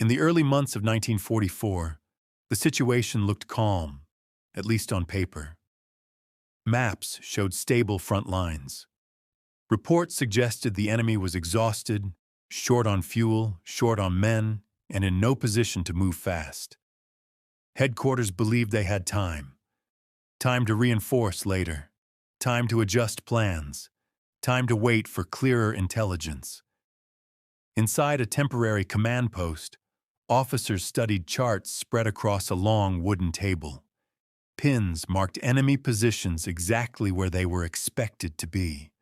In the early months of 1944, the situation looked calm, at least on paper. Maps showed stable front lines. Reports suggested the enemy was exhausted, short on fuel, short on men, and in no position to move fast. Headquarters believed they had time. Time to reinforce later. Time to adjust plans. Time to wait for clearer intelligence. Inside a temporary command post, officers studied charts spread across a long wooden table. Pins marked enemy positions exactly where they were expected to be.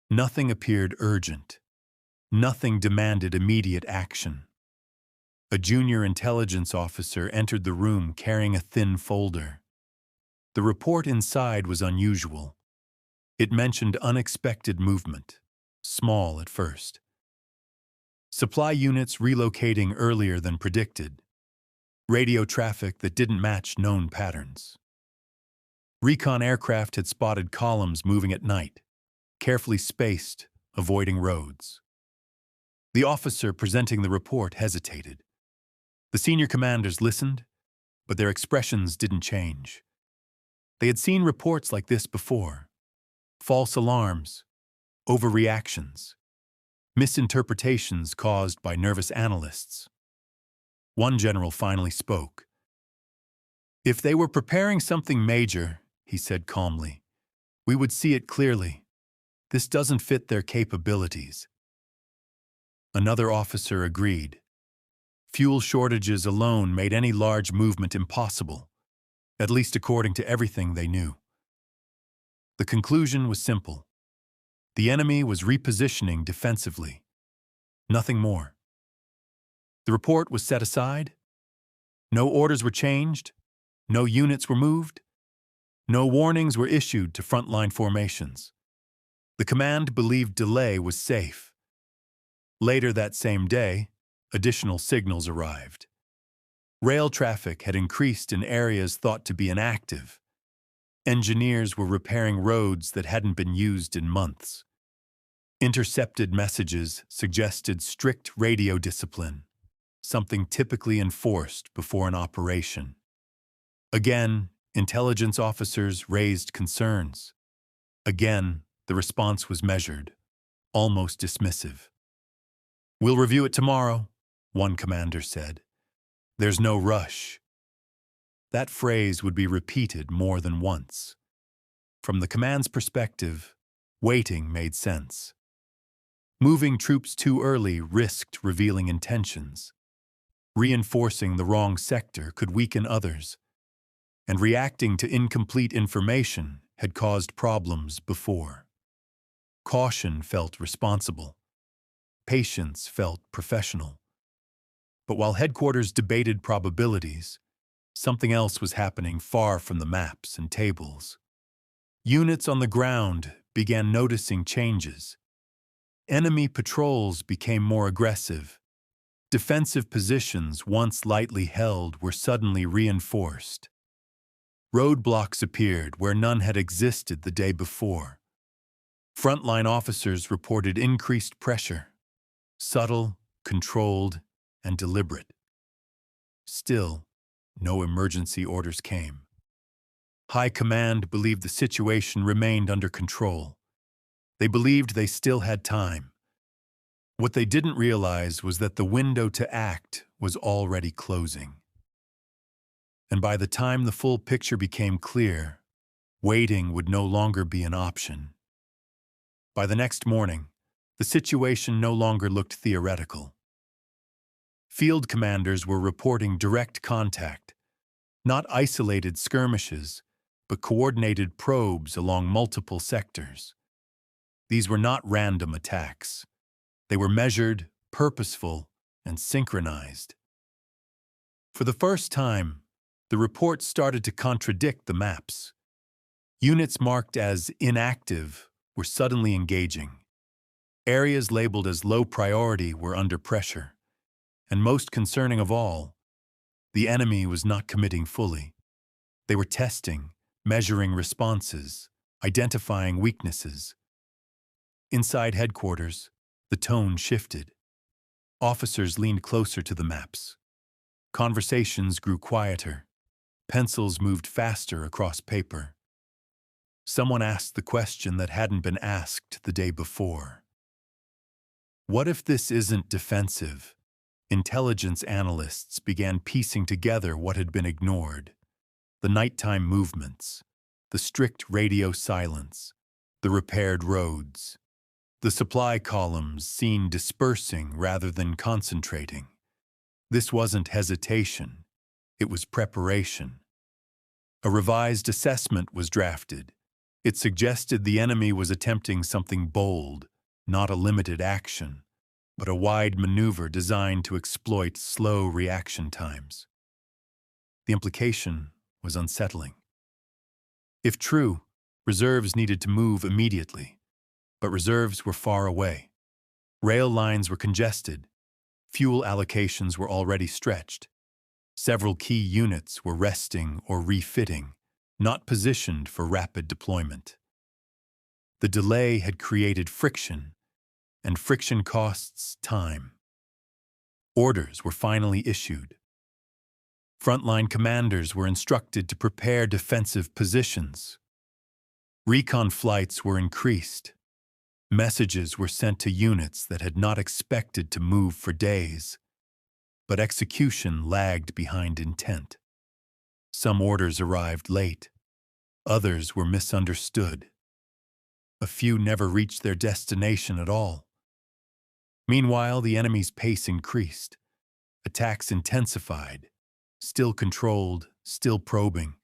Nothing appeared urgent. Nothing demanded immediate action. A junior intelligence officer entered the room carrying a thin folder. The report inside was unusual. It mentioned unexpected movement, small at first. Supply units relocating earlier than predicted. Radio traffic that didn't match known patterns. Recon aircraft had spotted columns moving at night, carefully spaced, avoiding roads. The officer presenting the report hesitated. The senior commanders listened, but their expressions didn't change. They had seen reports like this before. False alarms, overreactions, misinterpretations caused by nervous analysts. One general finally spoke. "If they were preparing something major," he said calmly, "we would see it clearly. This doesn't fit their capabilities." Another officer agreed. Fuel shortages alone made any large movement impossible, at least according to everything they knew. The conclusion was simple. The enemy was repositioning defensively. Nothing more. The report was set aside. No orders were changed. No units were moved. No warnings were issued to frontline formations. The command believed delay was safe. Later that same day, additional signals arrived. Rail traffic had increased in areas thought to be inactive. Engineers were repairing roads that hadn't been used in months. Intercepted messages suggested strict radio discipline, something typically enforced before an operation. Again, intelligence officers raised concerns. Again, the response was measured, almost dismissive. "We'll review it tomorrow," one commander said. "There's no rush." That phrase would be repeated more than once. From the command's perspective, waiting made sense. Moving troops too early risked revealing intentions. Reinforcing the wrong sector could weaken others, and reacting to incomplete information had caused problems before. Caution felt responsible. Patience felt professional. But while headquarters debated probabilities, something else was happening far from the maps and tables. Units on the ground began noticing changes. Enemy patrols became more aggressive. Defensive positions once lightly held were suddenly reinforced. Roadblocks appeared where none had existed the day before. Frontline officers reported increased pressure, subtle, controlled, and deliberate. Still, no emergency orders came. High command believed the situation remained under control. They believed they still had time. What they didn't realize was that the window to act was already closing. And by the time the full picture became clear, waiting would no longer be an option. By the next morning, the situation no longer looked theoretical. Field commanders were reporting direct contact, not isolated skirmishes, but coordinated probes along multiple sectors. These were not random attacks. They were measured, purposeful, and synchronized. For the first time, the report started to contradict the maps. Units marked as inactive were suddenly engaging. Areas labeled as low priority were under pressure. And most concerning of all, the enemy was not committing fully. They were testing, measuring responses, identifying weaknesses. Inside headquarters, the tone shifted. Officers leaned closer to the maps. Conversations grew quieter. Pencils moved faster across paper. Someone asked the question that hadn't been asked the day before. What if this isn't defensive? Intelligence analysts began piecing together what had been ignored. The nighttime movements, the strict radio silence, the repaired roads, the supply columns seen dispersing rather than concentrating. This wasn't hesitation, it was preparation. A revised assessment was drafted. It suggested the enemy was attempting something bold, not a limited action, but a wide maneuver designed to exploit slow reaction times. The implication was unsettling. If true, reserves needed to move immediately, but reserves were far away. Rail lines were congested. Fuel allocations were already stretched. Several key units were resting or refitting, not positioned for rapid deployment. The delay had created friction, and friction costs time. Orders were finally issued. Frontline commanders were instructed to prepare defensive positions. Recon flights were increased. Messages were sent to units that had not expected to move for days, but execution lagged behind intent. Some orders arrived late. Others were misunderstood. A few never reached their destination at all. Meanwhile, the enemy's pace increased. Attacks intensified, still controlled, still probing,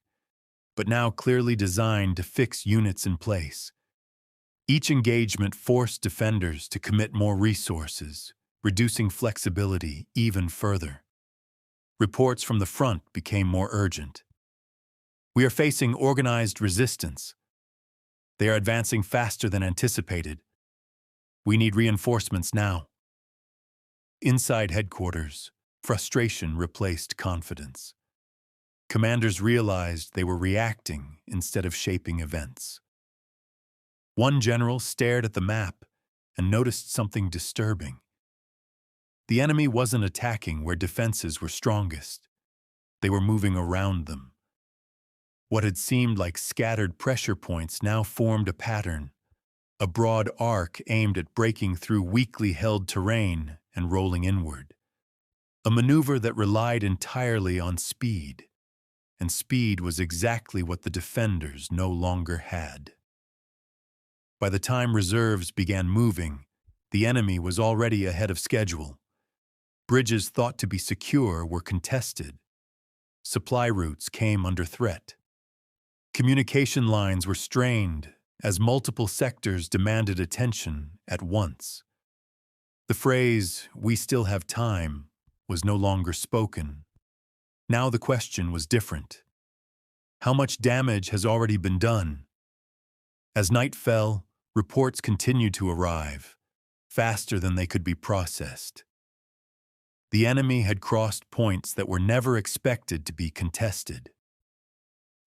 but now clearly designed to fix units in place. Each engagement forced defenders to commit more resources, reducing flexibility even further. Reports from the front became more urgent. We are facing organized resistance. They are advancing faster than anticipated. We need reinforcements now. Inside headquarters, frustration replaced confidence. Commanders realized they were reacting instead of shaping events. One general stared at the map and noticed something disturbing. The enemy wasn't attacking where defenses were strongest. They were moving around them. What had seemed like scattered pressure points now formed a pattern, a broad arc aimed at breaking through weakly held terrain and rolling inward. A maneuver that relied entirely on speed, and speed was exactly what the defenders no longer had. By the time reserves began moving, the enemy was already ahead of schedule. Bridges thought to be secure were contested. Supply routes came under threat. Communication lines were strained as multiple sectors demanded attention at once. The phrase, "we still have time," was no longer spoken. Now the question was different. How much damage has already been done? As night fell, reports continued to arrive, faster than they could be processed. The enemy had crossed points that were never expected to be contested.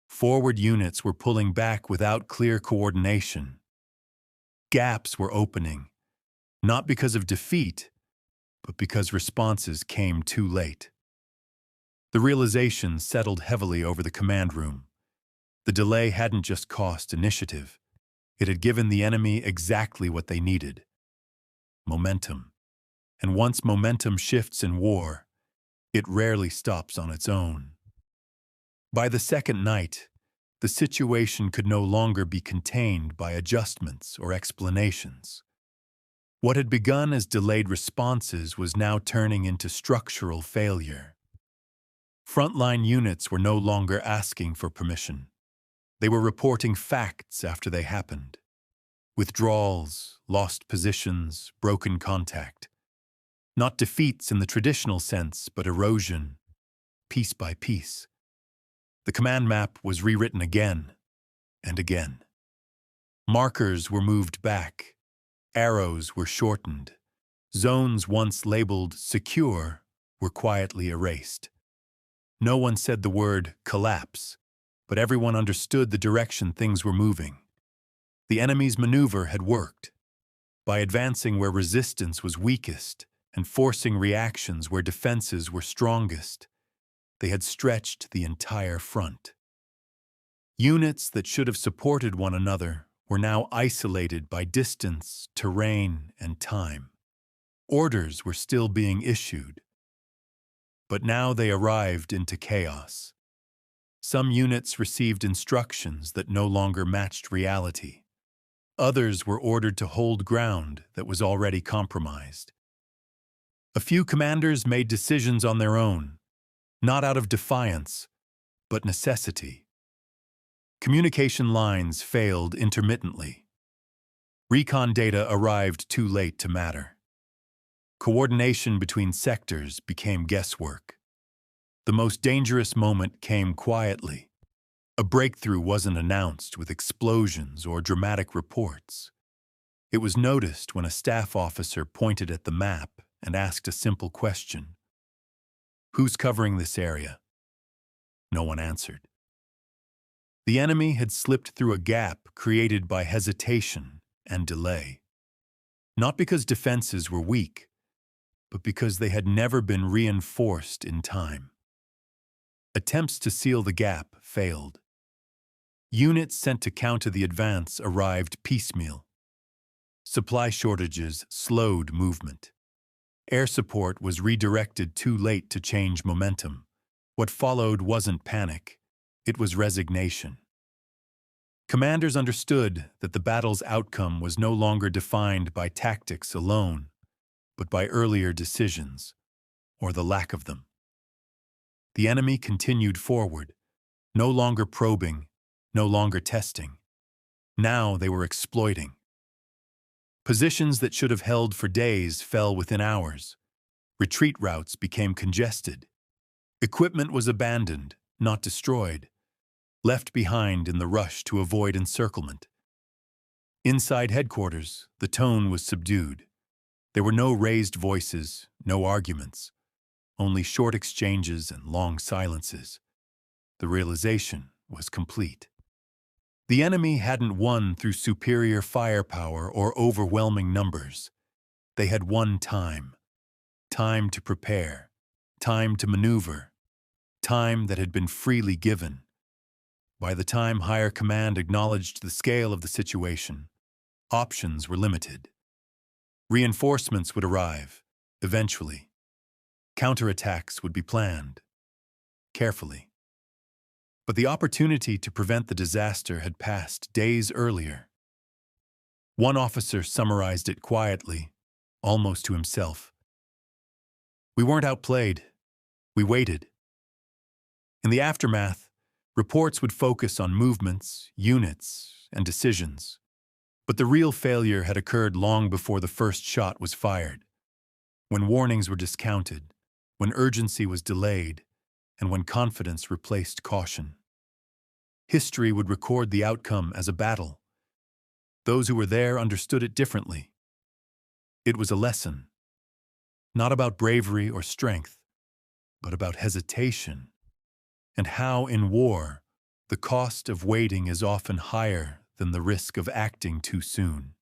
Forward units were pulling back without clear coordination. Gaps were opening, not because of defeat, but because responses came too late. The realization settled heavily over the command room. The delay hadn't just cost initiative. It had given the enemy exactly what they needed: momentum. And once momentum shifts in war, it rarely stops on its own. By the second night, the situation could no longer be contained by adjustments or explanations. What had begun as delayed responses was now turning into structural failure. Frontline units were no longer asking for permission. They were reporting facts after they happened. Withdrawals, lost positions, broken contact. Not defeats in the traditional sense, but erosion, piece by piece. The command map was rewritten again and again. Markers were moved back. Arrows were shortened. Zones once labeled secure were quietly erased. No one said the word collapse, but everyone understood the direction things were moving. The enemy's maneuver had worked. By advancing where resistance was weakest and forcing reactions where defenses were strongest. They had stretched the entire front. Units that should have supported one another were now isolated by distance, terrain, and time. Orders were still being issued, but now they arrived into chaos. Some units received instructions that no longer matched reality. Others were ordered to hold ground that was already compromised. A few commanders made decisions on their own, not out of defiance, but necessity. Communication lines failed intermittently. Recon data arrived too late to matter. Coordination between sectors became guesswork. The most dangerous moment came quietly. A breakthrough wasn't announced with explosions or dramatic reports. It was noticed when a staff officer pointed at the map and asked a simple question. "Who's covering this area?" No one answered. The enemy had slipped through a gap created by hesitation and delay. Not because defenses were weak, but because they had never been reinforced in time. Attempts to seal the gap failed. Units sent to counter the advance arrived piecemeal. Supply shortages slowed movement. Air support was redirected too late to change momentum. What followed wasn't panic, it was resignation. Commanders understood that the battle's outcome was no longer defined by tactics alone, but by earlier decisions, or the lack of them. The enemy continued forward, no longer probing, no longer testing. Now they were exploiting. Positions that should have held for days fell within hours. Retreat routes became congested. Equipment was abandoned, not destroyed, left behind in the rush to avoid encirclement. Inside headquarters, the tone was subdued. There were no raised voices, no arguments, only short exchanges and long silences. The realization was complete. The enemy hadn't won through superior firepower or overwhelming numbers. They had won time. Time to prepare. Time to maneuver. Time that had been freely given. By the time higher command acknowledged the scale of the situation, options were limited. Reinforcements would arrive, eventually. Counterattacks would be planned, carefully. But the opportunity to prevent the disaster had passed days earlier. One officer summarized it quietly, almost to himself. "We weren't outplayed. We waited." In the aftermath, reports would focus on movements, units, and decisions. But the real failure had occurred long before the first shot was fired, when warnings were discounted, when urgency was delayed, and when confidence replaced caution. History would record the outcome as a battle. Those who were there understood it differently. It was a lesson, not about bravery or strength, but about hesitation, and how in war, the cost of waiting is often higher than the risk of acting too soon.